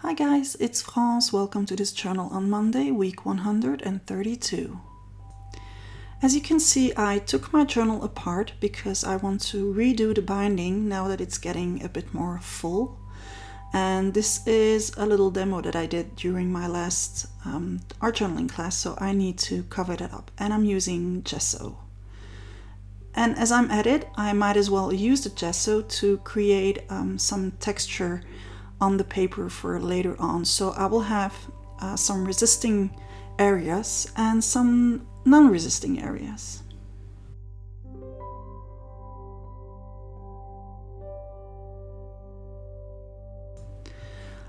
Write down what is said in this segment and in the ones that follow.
Hi guys, it's France. Welcome to this journal on Monday, week 132. As you can see, I took my journal apart because I want to redo the binding now that it's getting a bit more full. And this is a little demo that I did during my last art journaling class, so I need to cover that up. And I'm using gesso. And as I'm at it, I might as well use the gesso to create some texture on the paper for later on. So I will have some resisting areas and some non-resisting areas.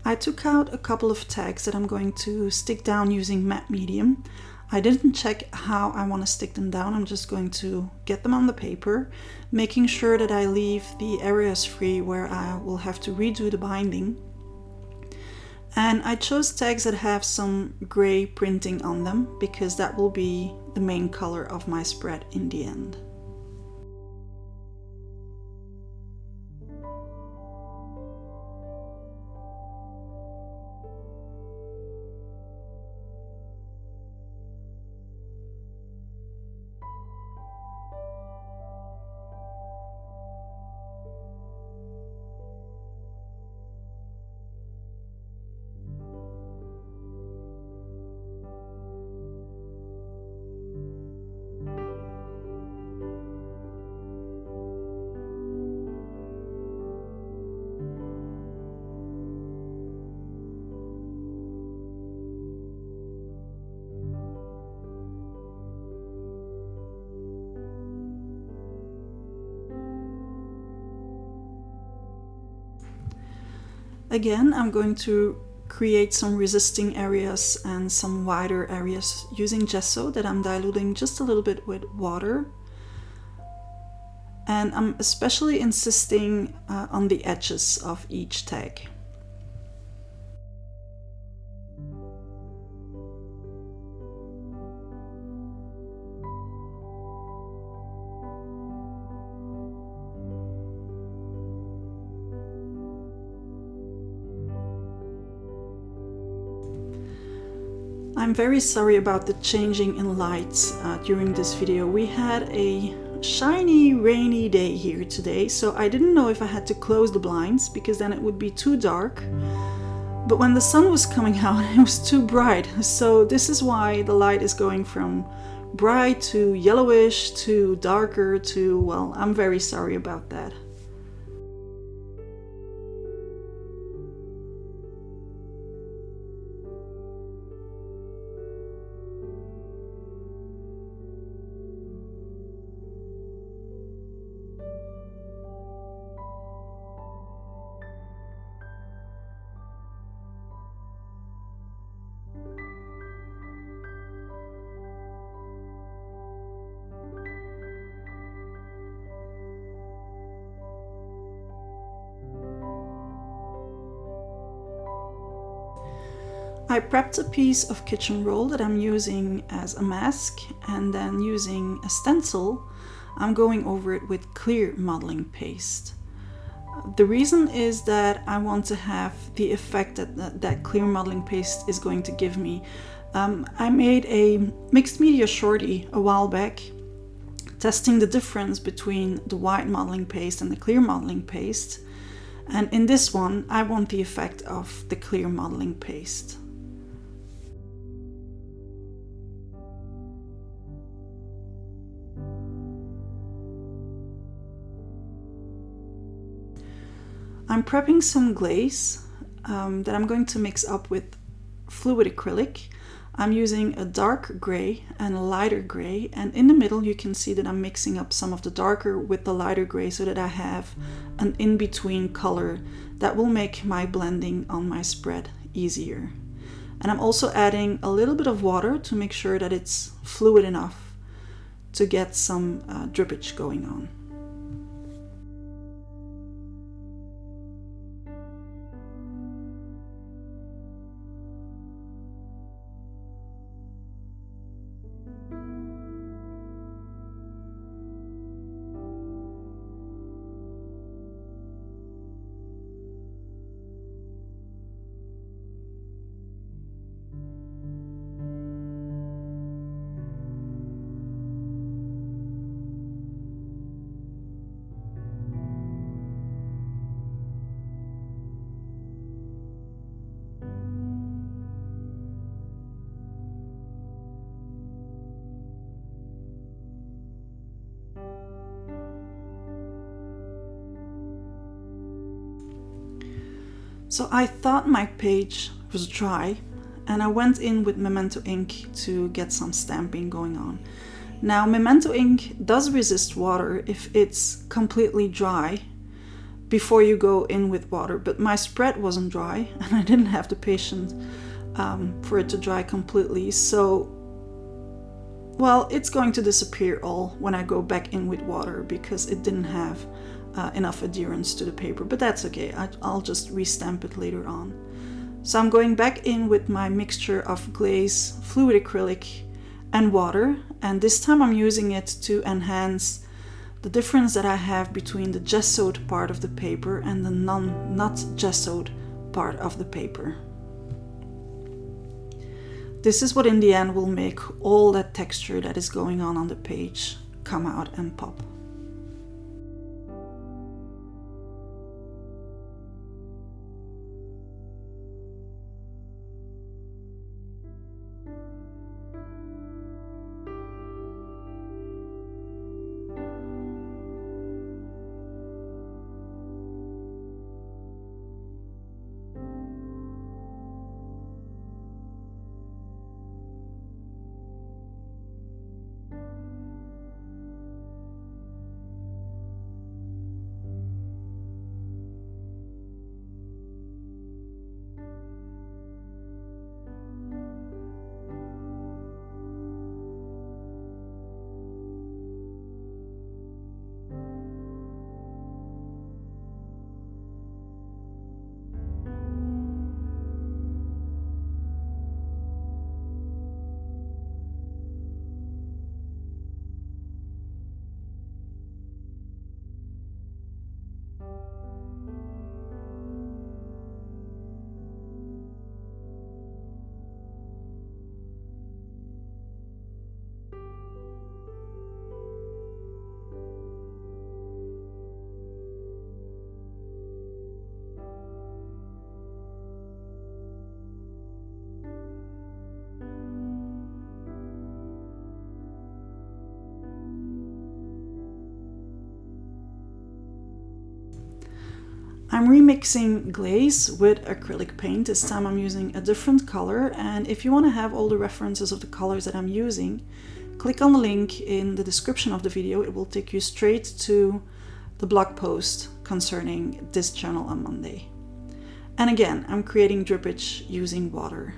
I took out a couple of tags that I'm going to stick down using matte medium. I didn't check how I want to stick them down. I'm just going to get them on the paper, making sure that I leave the areas free where I will have to redo the binding. And I chose tags that have some gray printing on them because that will be the main color of my spread in the end. Again, I'm going to create some resisting areas and some wider areas using gesso that I'm diluting just a little bit with water. And I'm especially insisting on the edges of each tag. I'm very sorry about the changing in lights during this video. We had a shiny rainy day here today, so I didn't know if I had to close the blinds because then it would be too dark. But when the sun was coming out, it was too bright. So this is why the light is going from bright to yellowish to darker to, well, I'm very sorry about that. I prepped a piece of kitchen roll that I'm using as a mask, and then using a stencil, I'm going over it with clear modeling paste. The reason is that I want to have the effect that clear modeling paste is going to give me. I made a mixed media shorty a while back, testing the difference between the white modeling paste and the clear modeling paste. And in this one, I want the effect of the clear modeling paste. I'm prepping some glaze that I'm going to mix up with fluid acrylic. I'm using a dark gray and a lighter gray, and in the middle you can see that I'm mixing up some of the darker with the lighter gray so that I have an in-between color that will make my blending on my spread easier. And I'm also adding a little bit of water to make sure that it's fluid enough to get some drippage going on. So I thought my page was dry, and I went in with Memento ink to get some stamping going on. Now, Memento ink does resist water if it's completely dry before you go in with water, but my spread wasn't dry and I didn't have the patience for it to dry completely. So, well, it's going to disappear all when I go back in with water because it didn't have enough adherence to the paper, but that's okay. I'll just restamp it later on. So I'm going back in with my mixture of glaze, fluid acrylic, and water, and this time I'm using it to enhance the difference that I have between the gessoed part of the paper and the not gessoed part of the paper. This is what in the end will make all that texture that is going on the page come out and pop. I'm remixing glaze with acrylic paint. This time I'm using a different color, and if you want to have all the references of the colors that I'm using, click on the link in the description of the video. It will take you straight to the blog post concerning this journal on Monday. And again, I'm creating drippage using water.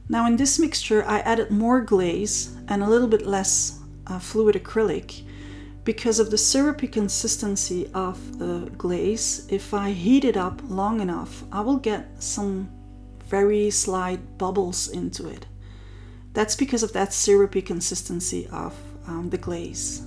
Now in this mixture I added more glaze and a little bit less fluid acrylic because of the syrupy consistency of the glaze. If I heat it up long enough, I will get some very slight bubbles into it. That's because of that syrupy consistency of the glaze.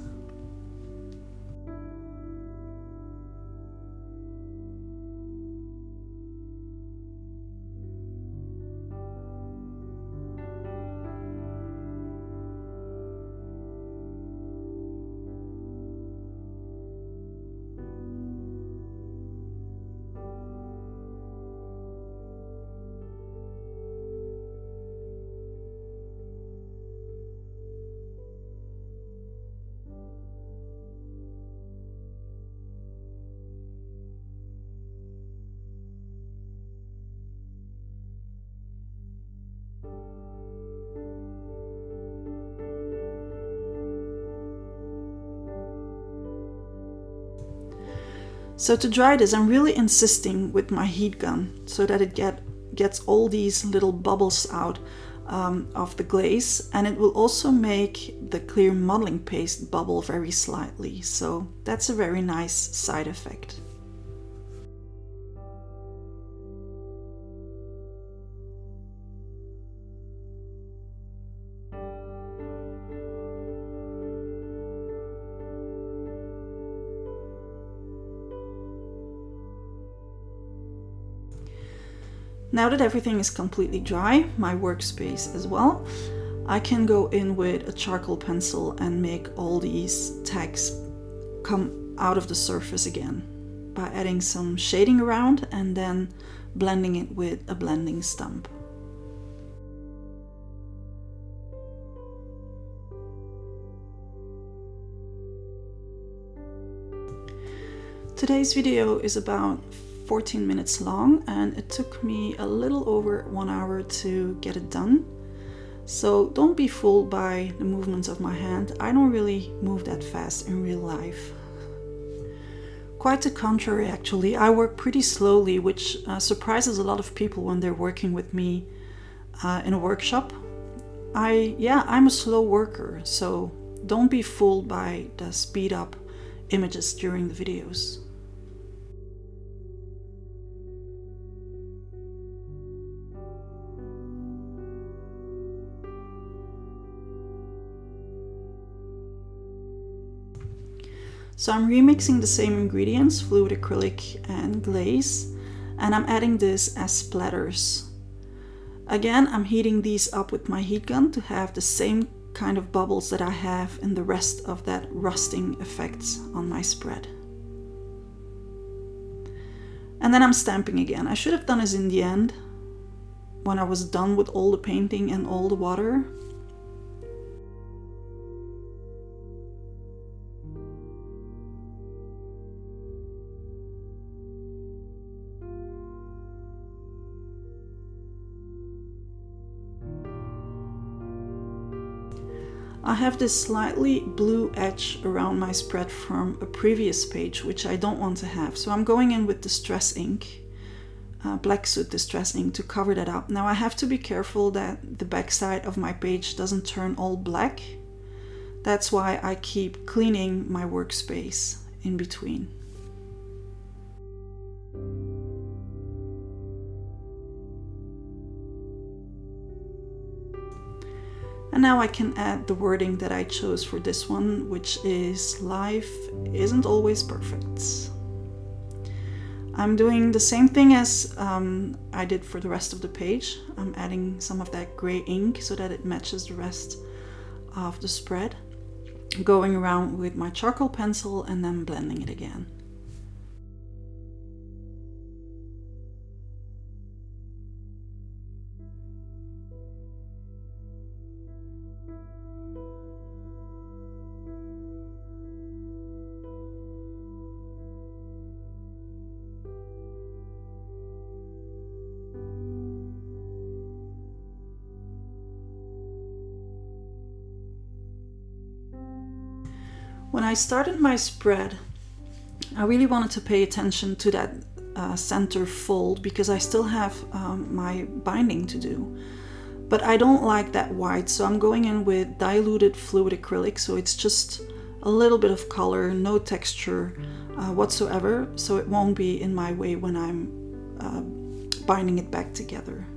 So to dry this, I'm really insisting with my heat gun so that it gets all these little bubbles out of the glaze, and it will also make the clear modeling paste bubble very slightly. So that's a very nice side effect. Now that everything is completely dry, my workspace as well, I can go in with a charcoal pencil and make all these tags come out of the surface again by adding some shading around and then blending it with a blending stump. Today's video is about 14 minutes long and it took me a little over 1 hour to get it done. So don't be fooled by the movements of my hand. I don't really move that fast in real life. Quite the contrary, actually. I work pretty slowly, which surprises a lot of people when they're working with me in a workshop. I'm a slow worker, so don't be fooled by the speed up images during the videos. So I'm remixing the same ingredients, fluid acrylic and glaze, and I'm adding this as splatters. Again, I'm heating these up with my heat gun to have the same kind of bubbles that I have in the rest of that rusting effect on my spread. And then I'm stamping again. I should have done this in the end, when I was done with all the painting and all the water. I have this slightly blue edge around my spread from a previous page, which I don't want to have. So I'm going in with Distress ink, Black Soot Distress ink, to cover that up. Now I have to be careful that the backside of my page doesn't turn all black. That's why I keep cleaning my workspace in between. And now I can add the wording that I chose for this one, which is "Life isn't always perfect." I'm doing the same thing as I did for the rest of the page. I'm adding some of that gray ink so that it matches the rest of the spread. Going around with my charcoal pencil and then blending it again. When I started my spread, I really wanted to pay attention to that center fold because I still have my binding to do. But I don't like that white, so I'm going in with diluted fluid acrylic, so it's just a little bit of color, no texture whatsoever, so it won't be in my way when I'm binding it back together.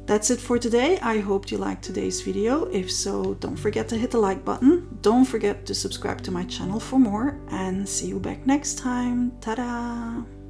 That's it for today. I hope you liked today's video. If so, don't forget to hit the like button. Don't forget to subscribe to my channel for more, and see you back next time. Ta-da!